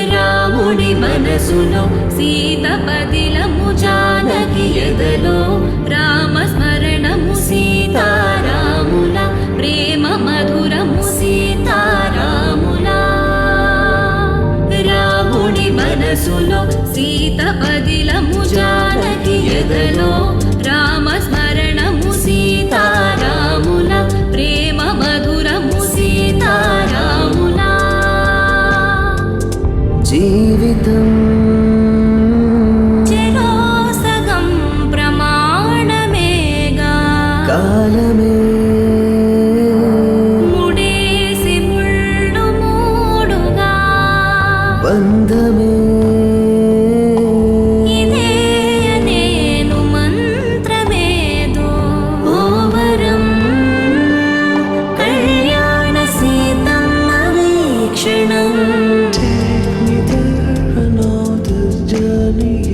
రాముడి మనసులో సీత పదిలము జానకి ఎదలో రామస్మరణము సీతారాముల ప్రేమ మధురము సీతారాముల రాముడి మనసులో సీత పదిలము జానకి ఎదలో రామస్మరణము సీతారాముల ప్రేమ మధురము సీతారాముల జీవితం చెరో సగం ప్రమాణమేగా కాలమే ముడేసి ముళ్ళు మూడుగా బంధమే ఇదే నేను మంత్రమేదో ఓవరం కళ్యాణ Seethamma వీక్షణం Take me there, I know this journey